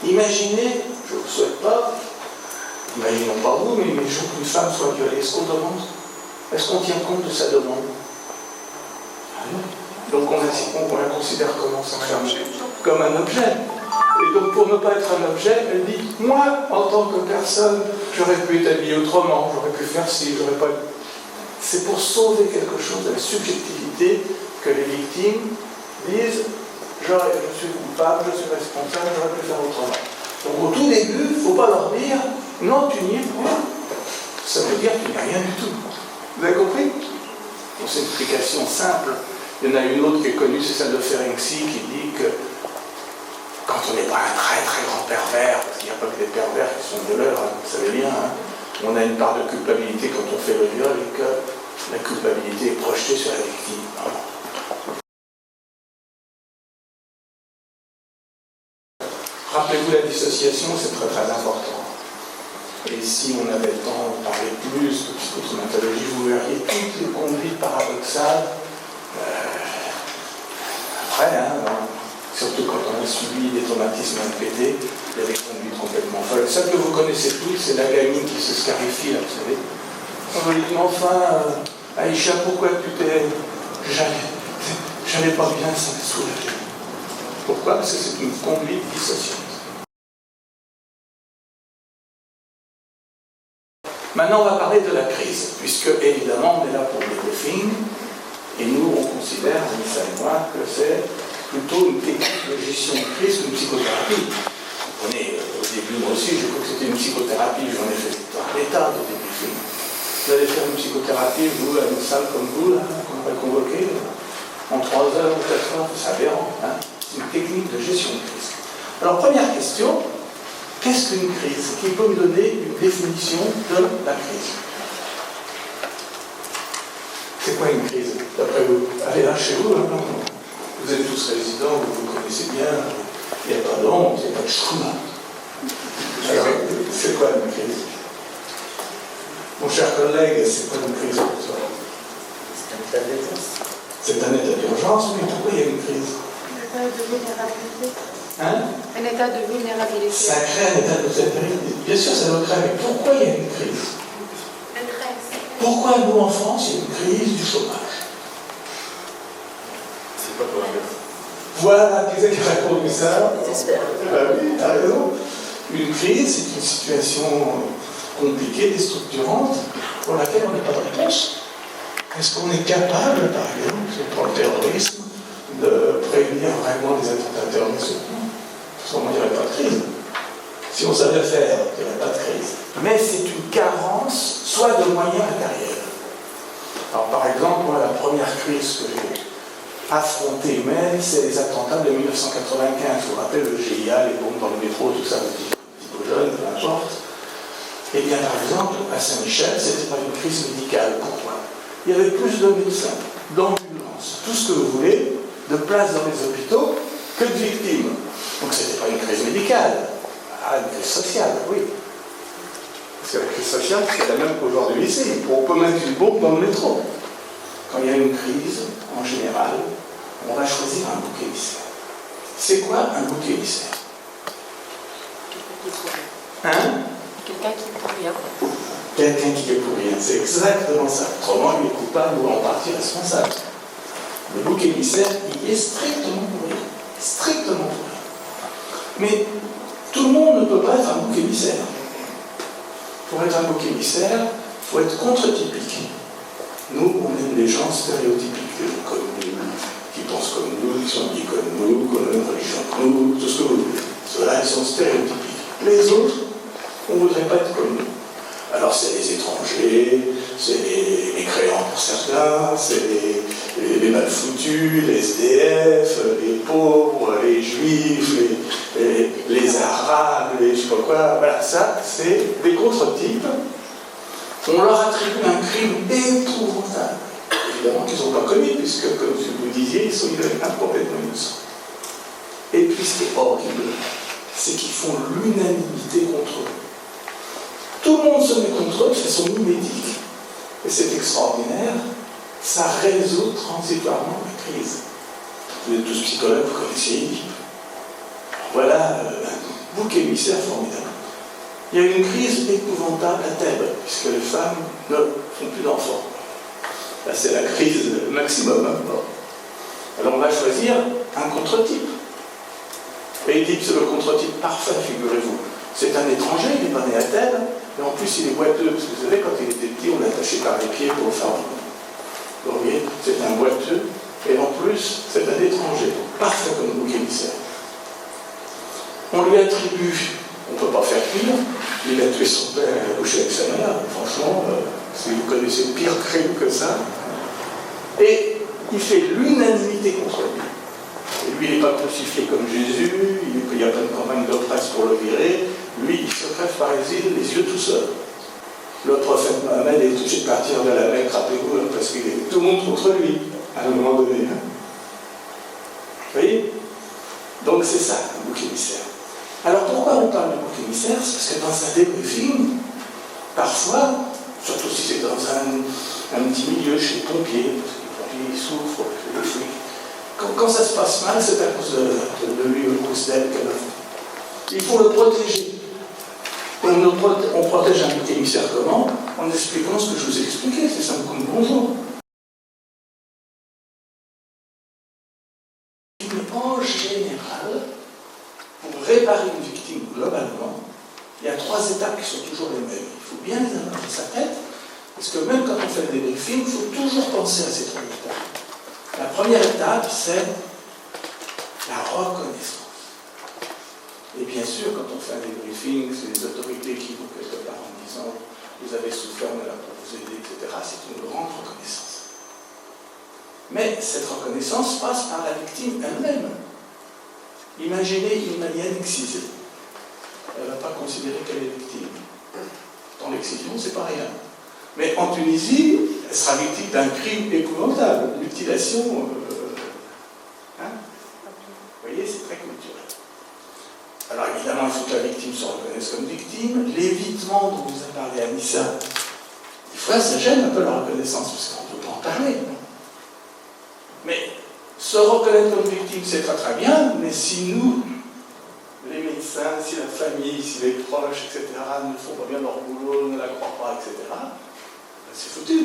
Imaginez, je ne vous souhaite pas, imaginons pas vous, mais imaginons qu'une femme soit violée. Est-ce qu'on demande? Est-ce qu'on tient compte de sa demande? Donc on la considère comment, cette femme? Comme un objet. Et donc pour ne pas être un objet, elle dit, moi, en tant que personne, j'aurais pu être habillée autrement, j'aurais pu faire ci, j'aurais pas... C'est pour sauver quelque chose de la subjectivité que les victimes disent, je suis coupable, je suis responsable, j'aurais pu faire autrement. Donc au tout début, il ne faut pas leur dire, non, tu n'y es pas. Ça veut dire que tu n'es rien du tout. Vous avez compris? Donc c'est une explication simple. Il y en a une autre qui est connue, c'est celle de Ferenczi, qui dit que quand on n'est pas un très très grand pervers, parce qu'il n'y a pas que des pervers qui sont violeurs, hein, vous savez bien, hein, on a une part de culpabilité quand on fait le viol et que la culpabilité est projetée sur la victime. Rappelez-vous la dissociation, c'est très très important. Et si on avait le temps de parler plus de psychotraumatologie, vous verriez toutes les conduites paradoxales. Après, surtout quand on a subi des traumatismes répétés, il y a des conduites complètement folles. Celle que vous connaissez tous, c'est la gamine qui se scarifie, là, vous savez. On va dire, mais enfin, Aïcha, pourquoi tu t'es... J'allais pas bien, ça m'a soulagé. Pourquoi? Parce que c'est une conduite dissociante. Maintenant, on va parler de la crise, puisque, évidemment, on est là pour le briefing, et nous, on considère, Anissa et moi, que c'est plutôt une technique de gestion de crise qu'une psychothérapie. Vous comprenez, au début, moi aussi, je crois que c'était une psychothérapie, j'en ai fait par l'état de débriefing. Vous allez faire une psychothérapie, vous, à une salle comme vous, là, qu'on va convoquer, en 3 heures ou 4 heures, c'est aberrant, hein. C'est une technique de gestion de crise. Alors, première question, qu'est-ce qu'une crise? Qui peut me donner une définition de la crise? C'est quoi une crise, d'après vous? Allez là, chez vous, hein, vous êtes tous résidents, vous connaissez bien, il n'y a pas d'honte, il n'y a pas de chouma. Alors, c'est quoi une crise? Mon cher collègue, c'est quoi une crise pour toi? C'est un état d'urgence. C'est un état d'urgence, mais pourquoi il y a une crise? Un état de vulnérabilité. Hein? Un état de vulnérabilité. Ça crée un état de vulnérabilité. Bien sûr, ça doit créer, mais pourquoi il y a une crise? Détresse. Pourquoi nous, en France, il y a une crise du chômage? C'est pas pour un gars. Voilà, qui c'est qui a répondu ça? J'espère. Oui, t'as raison. Une crise, c'est une situation compliquée, déstructurante, pour laquelle on n'a pas de réponse. Est-ce qu'on est capable, par exemple, pour le terrorisme, de prévenir vraiment les attentats terroristes? Parce qu'on ne dirait pas de crise. Si on savait faire, il n'y aurait pas de crise. Mais c'est une carence, soit de moyens matériels. Alors, par exemple, moi, la première crise que j'ai affrontée humaine, c'est les attentats de 1995. Vous vous rappelez le GIA, les bombes dans le métro, tout ça, un petit peu jeune, peu importe. Eh bien, par exemple, à Saint-Michel, c'était pas une crise médicale pour moi. Il y avait plus de médecins, d'ambulances, tout ce que vous voulez, de places dans les hôpitaux, que de victimes. Donc, c'était pas une crise médicale. Ah, une crise sociale, oui. Parce que la crise sociale, c'est la même qu'aujourd'hui ici. On peut mettre une bombe dans le métro. Quand il y a une crise, en général, on va choisir un bouc émissaire. C'est quoi un bouc émissaire? Hein? Quelqu'un qui ne peut rien. Quelqu'un qui est pour rien. C'est exactement ça. Autrement, il est coupable ou en partie responsable. Le bouc émissaire, il est strictement pour rien. Strictement pour rien. Mais tout le monde ne peut pas être un bouc émissaire. Pour être un bouc émissaire, il faut être contre-typique. Nous, on aime les gens stéréotypiques, les gens comme nous, qui pensent comme nous, qui sont habillés comme nous, qui ont la même religion que nous, tout ce que vous voulez. Ceux-là, ils sont stéréotypiques. Les autres, on ne voudrait pas être comme nous. Alors c'est les étrangers, c'est les mécréants pour certains, c'est les mal foutus, les SDF, les pauvres, les juifs, les arabes, les je sais pas quoi. Voilà, ça, c'est des contre-types. On leur attribue un crime épouvantable. Évidemment qu'ils n'ont pas commis, puisque, comme vous disiez, ils sont complètement innocents. Et puis ce qui est horrible, c'est qu'ils font l'unanimité contre eux. Tout le monde se met contre eux de façon mimétique. Et c'est extraordinaire. Ça résout transitoirement la crise. Vous êtes tous psychologues, vous connaissez Oedipe. Voilà bouc émissaire formidable. Il y a une crise épouvantable à Thèbes, puisque les femmes ne font plus d'enfants. Là, c'est la crise maximum. Hein. Alors on va choisir un contre-type. Et il dit que c'est le contre-type parfait, figurez-vous. C'est un étranger, il n'est pas né à Thèbes, et en plus il est boiteux, parce que vous savez, quand il était petit, on l'attachait par les pieds pour le faire. Vous voyez, c'est un boiteux, et en plus, c'est un étranger, parfait comme bouc émissaire. On lui attribue, on ne peut pas faire pire, il a tué son père et a couché avec sa mère, franchement, si vous connaissez pire crime que ça, et il fait l'unanimité contre lui. Et lui, il n'est pas crucifié comme Jésus, il n'y a pas de campagne de presse pour le virer, lui, il se crève par exil, les yeux tout seul. Le prophète Mohammed est obligé de partir de la Mecque, rappelez-vous, parce qu'il est tout le monde contre lui, à un moment donné. Vous voyez? Donc c'est ça, le bouc émissaire. Alors pourquoi on parle de bouc émissaire? C'est parce que dans un débriefing, parfois, surtout si c'est dans un petit milieu chez les pompiers, parce que les pompiers souffrent, le flic, quand ça se passe mal, c'est à cause de lui ou d'elle qu'elle a fait. Il faut le protéger. On protège un bouc émissaire comment? En expliquant ce que je vous ai expliqué, c'est simple comme bonjour. En général, pour réparer une victime globalement, il y a 3 étapes qui sont toujours les mêmes. Il faut bien les avoir dans sa tête, parce que même quand on fait des débriefings, il faut toujours penser à ces 3 étapes. La première étape, c'est la reconnaissance. Et bien sûr, quand on fait un débriefing, c'est les autorités qui vous quelque part en disant « vous avez souffert, on est là pour vous aider, etc. » C'est une grande reconnaissance. Mais cette reconnaissance passe par la victime elle-même. Imaginez une Malienne excisée. Elle ne va pas considérer qu'elle est victime. Dans l'excision, c'est pas rien. Mais en Tunisie, elle sera victime d'un crime épouvantable, mutilation. Hein? Vous voyez, c'est très culturel. Alors évidemment, il faut que la victime se reconnaisse comme victime. L'évitement dont vous a parlé Anissa, des fois, ça gêne un peu la reconnaissance, parce qu'on ne peut pas en parler. Mais se reconnaître comme victime, c'est très très bien, mais si nous, les médecins, si la famille, si les proches, etc., ne font pas bien leur boulot, ne la croient pas, etc., c'est foutu.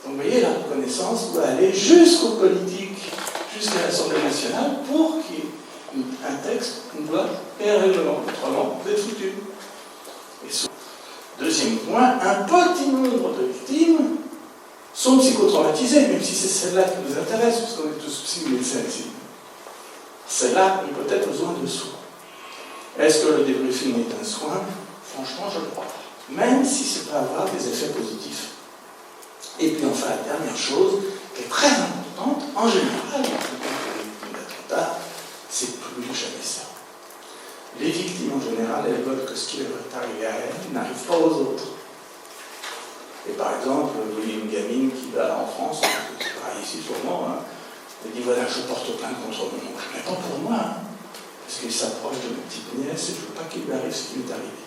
Donc vous voyez, la reconnaissance doit aller jusqu'aux politiques, jusqu'à l'Assemblée nationale, pour qu'il y ait un texte, une loi et un règlement. Autrement, vous êtes foutu. Deuxième point, un petit nombre de victimes sont psychotraumatisées, même si c'est celle-là qui nous intéresse, puisqu'on est tous psy-médecins ici. Celle-là ont peut-être besoin de soins. Est-ce que le débriefing est un soin? Franchement, je le crois. Même si ça peut avoir des effets positifs. Et puis enfin, la dernière chose, qui est très importante, en général, d'attentats, c'est plus jamais ça. Les victimes, en général, elles veulent que ce qui leur est arrivé à elles n'arrive pas aux autres. Et par exemple, vous voyez une gamine qui va en France, c'est pareil ici sûrement, hein, elle dit voilà, je porte plainte contre mon oncle, mais pas pour moi, hein, parce qu'il s'approche de ma petite nièce et je ne veux pas qu'il lui arrive ce qui m'est arrivé.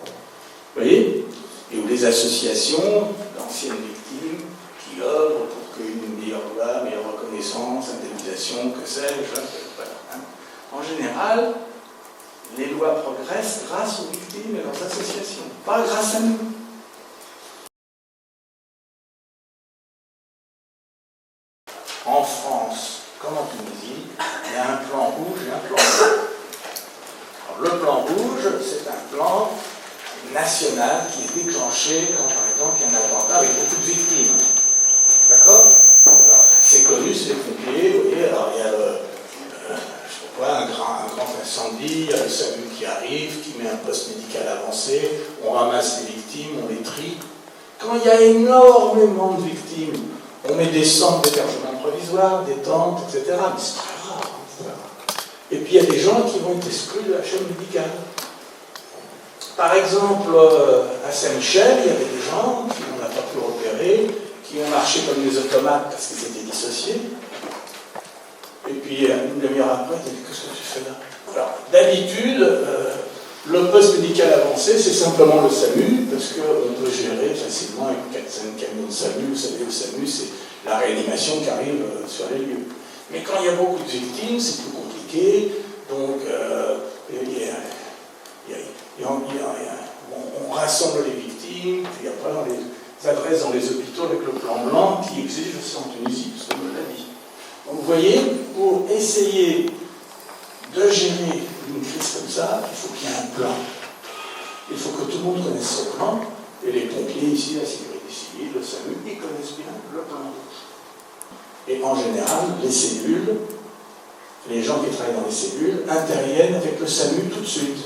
Vous voyez? Et où les associations d'anciennes victimes qui œuvrent pour qu'une meilleure loi, meilleure reconnaissance, indemnisation, que sais-je, voilà. Hein. En général, les lois progressent grâce aux victimes et leurs associations, pas grâce à nous. En France, comme en Tunisie, il y a un plan rouge et un plan bleu. Alors, le plan rouge, c'est un plan national qui est déclenché quand, par exemple, il y a un attentat avec beaucoup de victimes. D'accord? C'est connu, c'est les pompiers, vous voyez, alors il y a un grand incendie, il y a le SAMU qui arrive, qui met un poste médical avancé, on ramasse les victimes, on les trie. Quand il y a énormément de victimes, on met des centres d'hébergement provisoire, des tentes, etc. Mais c'est très rare. Et puis il y a des gens qui vont être exclus de la chaîne médicale. Par exemple, à Saint-Michel, il y avait des gens qui on n'a pas pu repérer, qui ont marché comme des automates parce qu'ils étaient dissociés. Et puis, une demi-heure après, ils disent « Qu'est-ce que tu fais là ?» Alors, d'habitude, le poste médical avancé, c'est simplement le SAMU, parce qu'on peut gérer facilement avec 4-5 camions de SAMU. Vous savez, le SAMU, c'est la réanimation qui arrive sur les lieux. Mais quand il y a beaucoup de victimes, c'est plus compliqué. Donc, on rassemble les victimes, puis après on les adresse dans les hôpitaux avec le plan blanc qui exige aussi en Tunisie, parce qu'on me l'a dit. Donc vous voyez, pour essayer de gérer une crise comme ça, il faut qu'il y ait un plan. Il faut que tout le monde connaisse ce plan, et les pompiers ici, la sécurité civile, le SAMU, ils connaissent bien le plan rouge. Et en général, les cellules, les gens qui travaillent dans les cellules, interviennent avec le SAMU tout de suite.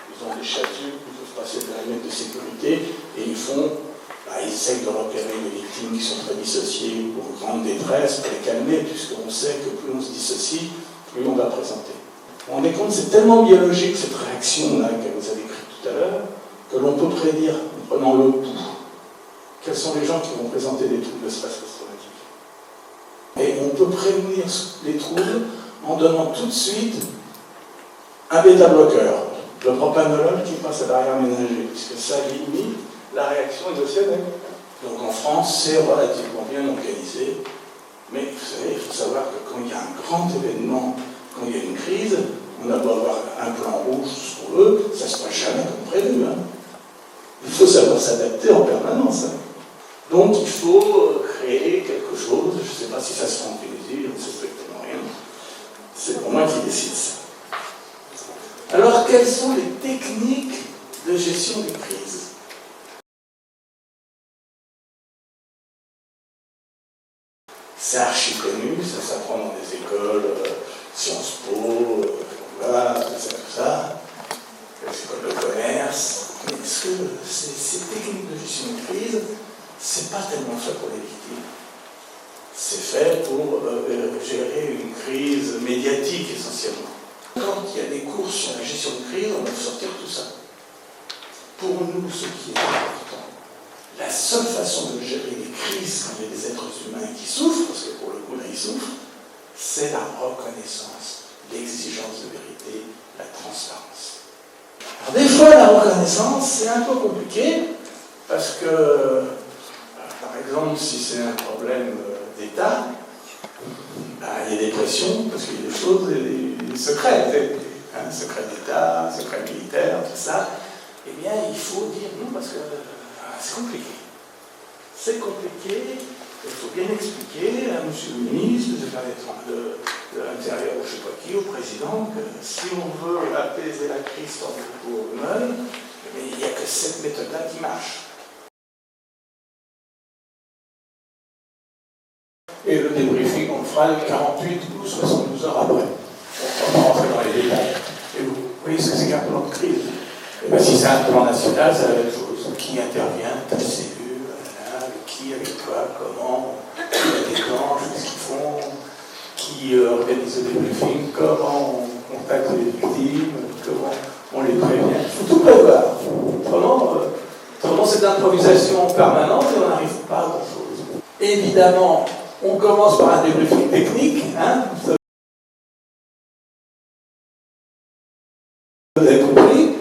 Ils ont des chasubles, ils peuvent passer de la périmètre de sécurité, et ils essayent de repérer les victimes qui sont très dissociées pour grande détresse, pour les calmer, puisqu'on sait que plus on se dissocie, plus on va présenter. Vous vous rendez compte, c'est tellement biologique cette réaction-là que vous avez décrite tout à l'heure, que l'on peut prédire, en prenant le pouls, quels sont les gens qui vont présenter des troubles de stress post-traumatique. Et on peut prévenir les troubles en donnant tout de suite un bêta-bloqueur, le propanolol qui passe à l'arrière ménagère, puisque ça limite la réaction émotionnelle. Donc en France, c'est relativement bien organisé, mais vous savez, il faut savoir que quand il y a un grand événement, quand il y a une crise, on a beau avoir un plan rouge, tout ce qu'on veut, ça ne se passe jamais comme prévu. Il faut savoir s'adapter en permanence. Donc il faut créer quelque chose, je ne sais pas si ça se fait en Tunisie, je ne sais strictement rien. C'est pour moi qui décide ça. Alors, quelles sont les techniques de gestion des crises? C'est archi connu, ça s'apprend dans des écoles, Sciences Po, voilà, tout ça, les écoles de commerce. Mais est-ce que ces techniques de gestion de crise, c'est pas tellement fait pour les victimes? C'est fait pour gérer une crise médiatique essentiellement. Quand il y a des cours sur la gestion de crise, on va sortir tout ça. Pour nous, ce qui est important, la seule façon de gérer les crises quand il y a des êtres humains qui souffrent, parce que pour le coup là ils souffrent, c'est la reconnaissance, l'exigence de vérité, la transparence. Alors des fois la reconnaissance c'est un peu compliqué, parce que par exemple si c'est un problème d'État, il y a des pressions, parce qu'il y a des choses, des secrets, secrets d'État, secrets militaires, tout ça, eh bien il faut dire non parce que c'est compliqué. C'est compliqué, il faut bien expliquer à M. le ministre de l'Intérieur, ou je ne sais pas qui, au président, que si on veut apaiser la crise dans le cours humain, il n'y a que cette méthode-là qui marche. Et le débriefing, on le fera 48 ou 72 heures après. On va rentrer dans les détails. Et vous voyez ce que c'est qu'un plan de crise. Et bien, si c'est un plan national, c'est la même chose. Qui intervient, ta cellule, avec qui, avec quoi, comment, qui la déclenche, qu'est-ce qu'ils font, qui organise le débriefing, comment on contacte les victimes, comment on les prévient. Il faut tout prévoir. Autrement c'est de l'improvisation permanente et on n'arrive pas à grand-chose. Évidemment, on commence par un débriefing technique. Vous avez compris.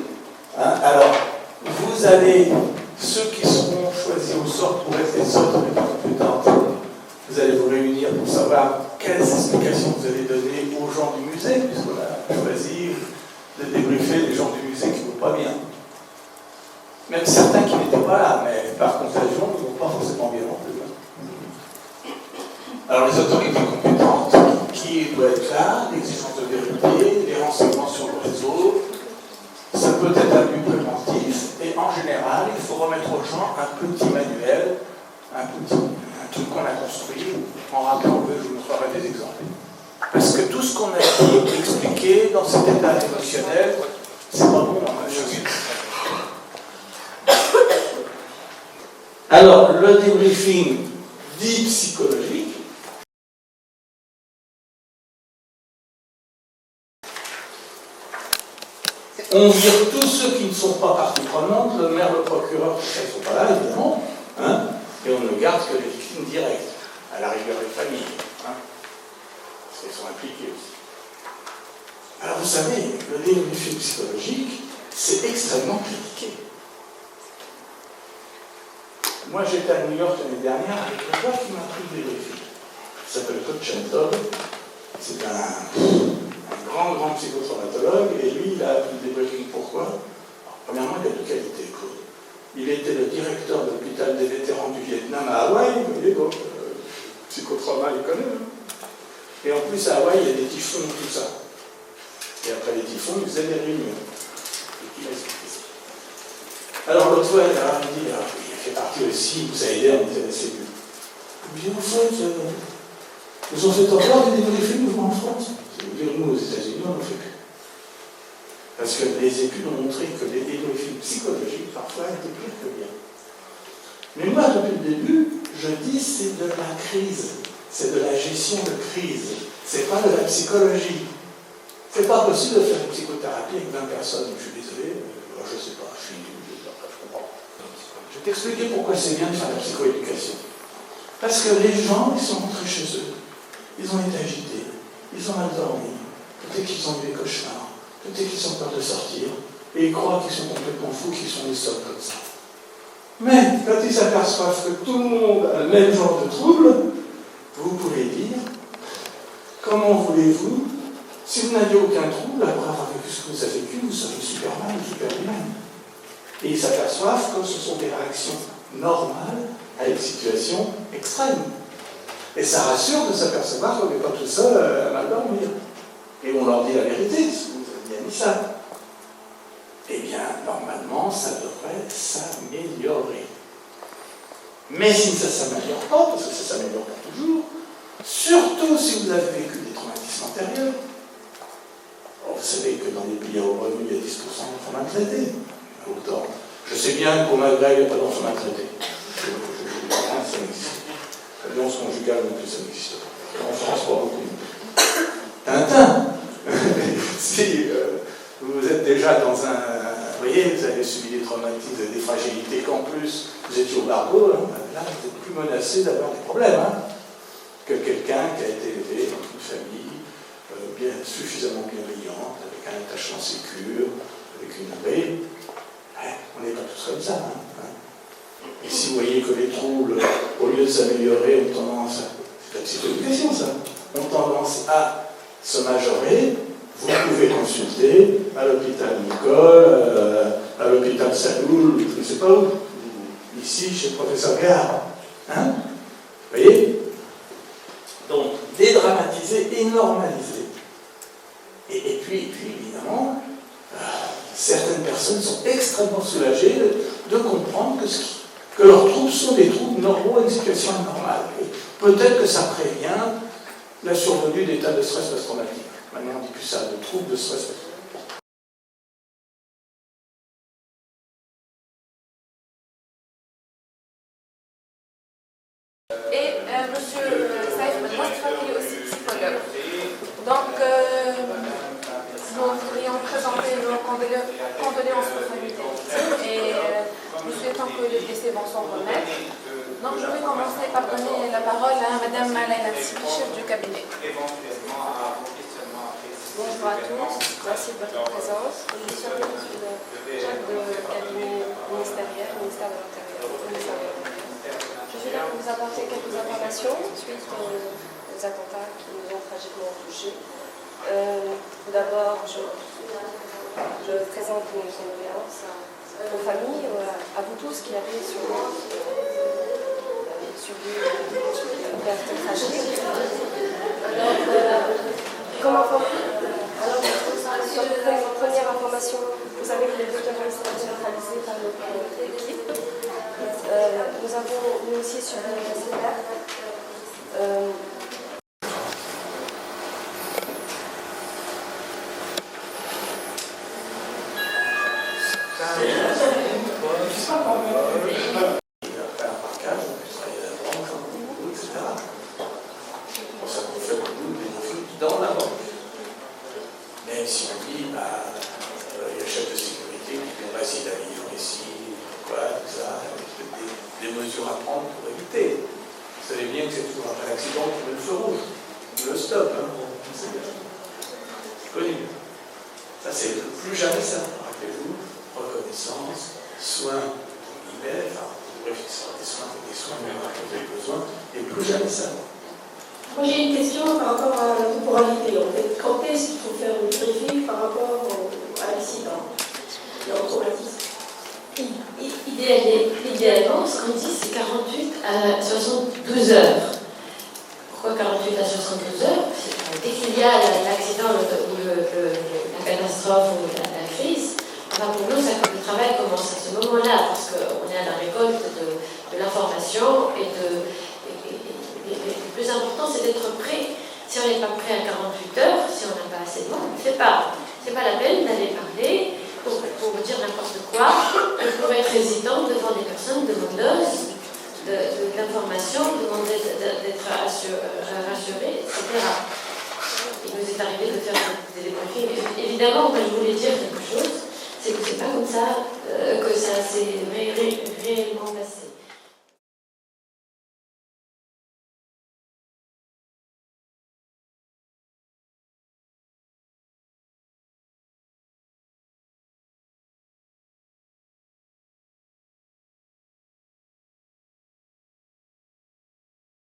Alors, vous allez, ceux qui seront choisis au sort pour être les autres les plus compétentes, vous allez vous réunir pour savoir quelles explications vous allez donner aux gens du musée, puisqu'on a choisi de débriefer les gens du musée qui ne vont pas bien. Même certains qui n'étaient pas là, mais par contagion, ils ne vont pas forcément bien non plus. Alors les autorités compétentes, qui doivent être là, l'exigence de vérité, les renseignements sur le réseau, ça peut être un but préventif, et en général, il faut remettre aux gens un petit manuel, un truc qu'on a construit, en rappelant que je vous montrerai des exemples. Parce que tout ce qu'on a dit, expliqué dans cet état émotionnel, c'est pas bon dans ma chose. Alors, le débriefing dit psychologique, on vire tous ceux qui ne sont pas partie prenante, le maire, le procureur, tout ça, ils ne sont pas là, évidemment, et on ne garde que les victimes directes, à la rigueur des familles, parce qu'elles sont impliquées aussi. Alors vous savez, le débriefing psychologique, c'est extrêmement critiqué. Moi j'étais à New York l'année dernière avec le gars qui m'a pris le débriefing. Il s'appelle Todd Shelton, c'est un grand grand psychotraumatologue, et lui, il a appris le débriefing. Pourquoi? Alors, premièrement, il a deux qualités, Claude. Il était le directeur de l'hôpital des vétérans du Vietnam à Hawaï, vous voyez, donc, psychotrauma, il connaît. Hein. Et en plus, à Hawaï, il y a des typhons, tout ça. Et après les typhons, il faisait des réunions. Et il a expliqué ça. Alors, l'autre fois, il dit, il a fait partie aussi, il vous a aidé à monter la cellule. Il dit, en fait, ils ont fait encore des débriefings en France. Nous, aux États-Unis, on n'en fait plus. Parce que les études ont montré que les débriefings psychologiques, parfois, étaient pires que bien. Mais moi, depuis le début, je dis c'est de la crise. C'est de la gestion de crise. C'est pas de la psychologie. C'est pas possible de faire une psychothérapie avec 20 personnes. Je suis désolé, je sais pas, je comprends. Je vais t'expliquer pourquoi c'est bien de faire la psychoéducation. Parce que les gens, ils sont rentrés chez eux. Ils ont été agités, ils ont mal dormi, peut-être qu'ils ont eu des cauchemars, peut-être qu'ils ont peur de sortir, et ils croient qu'ils sont complètement fous, qu'ils sont des sots comme ça. Mais quand ils s'aperçoivent que tout le monde a le même genre de trouble, vous pouvez dire, comment voulez-vous, si vous n'aviez aucun trouble, après avoir vécu ce que vous avez vécu, vous seriez Superman ou Superwoman. Et ils s'aperçoivent que ce sont des réactions normales à une situation extrême. Et ça rassure de s'apercevoir qu'on n'est pas tout seul à mal dormir. Et on leur dit la vérité, vous avez bien dit ça. Eh bien, normalement, ça devrait s'améliorer. Mais si ça ne s'améliore pas, parce que ça ne s'améliore pas toujours, surtout si vous avez vécu des traumatismes antérieurs, vous savez que dans les pays à haut revenu, il y a 10% d'enfants maltraités. Autant. Je sais bien qu'au Maghreb, il n'y a pas d'enfants maltraités. Ça existe. La violence conjugale non plus, ça n'existe pas. En France, pas beaucoup. Tintin. Si vous êtes déjà dans un... Vous voyez, vous avez subi des traumatismes, des fragilités qu'en plus, vous étiez au barbeau, hein, là, vous êtes plus menacé d'avoir des problèmes que quelqu'un qui a été élevé dans une famille suffisamment bienveillante, avec un attachement sécure, avec une paix. On n'est pas tous comme ça. Et si vous voyez que les troubles, au lieu de s'améliorer, ont tendance à... C'est la psychoéducation, ça. Ont tendance à se majorer, vous pouvez consulter à l'hôpital Nicole, à l'hôpital Saloul, je ne sais pas où. Ici, chez le professeur Gare. Hein? Vous voyez? Donc, dédramatiser et normaliser. Et puis, évidemment, certaines personnes sont extrêmement soulagées de comprendre que leurs troubles sont des troubles normaux à une situation anormale. Et peut-être que ça prévient la survenue d'états de stress post-traumatique. Maintenant, on ne dit plus ça, de troubles de stress post-traumatique. Et monsieur Saïf, moi je travaille aussi psychologue. Donc, nous voudrions présenter nos condoléances aux familles des victimes et nous souhaitons que le décès vont s'en remettre. Donc, je vais commencer par donner la parole à Madame Malaina Tsipi, chef du cabinet. Bonjour à tous, merci de votre présence. Je suis le chef de cabinet ministériel, ministère de l'Intérieur. Je suis là pour vous apporter quelques informations suite aux attentats qui nous ont tragiquement touchés. Tout d'abord, je présente mes condoléances aux familles, à vous tous qui avez subi une perte tragique. Alors, première information, vous avez que les deux terroristes réalisés par notre équipe. Nous avons nous aussi subi une perte. Dans la banque. Même si on dit, il y a le chef de sécurité qui pourrait s'il a vivre ici, quoi, tout ça, des mesures à prendre pour éviter. Vous savez bien que c'est toujours après l'accident qu'on met le feu rouge, le stop, c'est connu. Ça, c'est plus jamais ça. Rappelez-vous, reconnaissance, soins, guillemets, bref, ce sera des soins, même quand vous avez besoin, et plus jamais ça. Moi j'ai une question par rapport à la temporalité. En fait, quand est-ce est-ce qu'il faut faire le briefing par rapport à l'accident et au traumatisme? Idéalement, ce qu'on dit, c'est 48 à 72 heures. Pourquoi 48 à 72 heures? Dès qu'il y a l'accident ou la catastrophe ou la crise, enfin pour nous, le travail commence à ce moment-là, parce qu'on est à la récolte de l'information et le plus important, c'est d'être prêt. Si on n'est pas prêt à 48 heures, si on n'a pas assez de monde, c'est pas la peine d'aller parler pour dire n'importe quoi, pour être hésitant devant des personnes demandeuses de l'information, demander d'être rassurées, etc. Il nous est arrivé de faire des briefings. Évidemment, quand je voulais dire quelque chose, c'est que c'est pas comme ça que ça s'est réellement passé.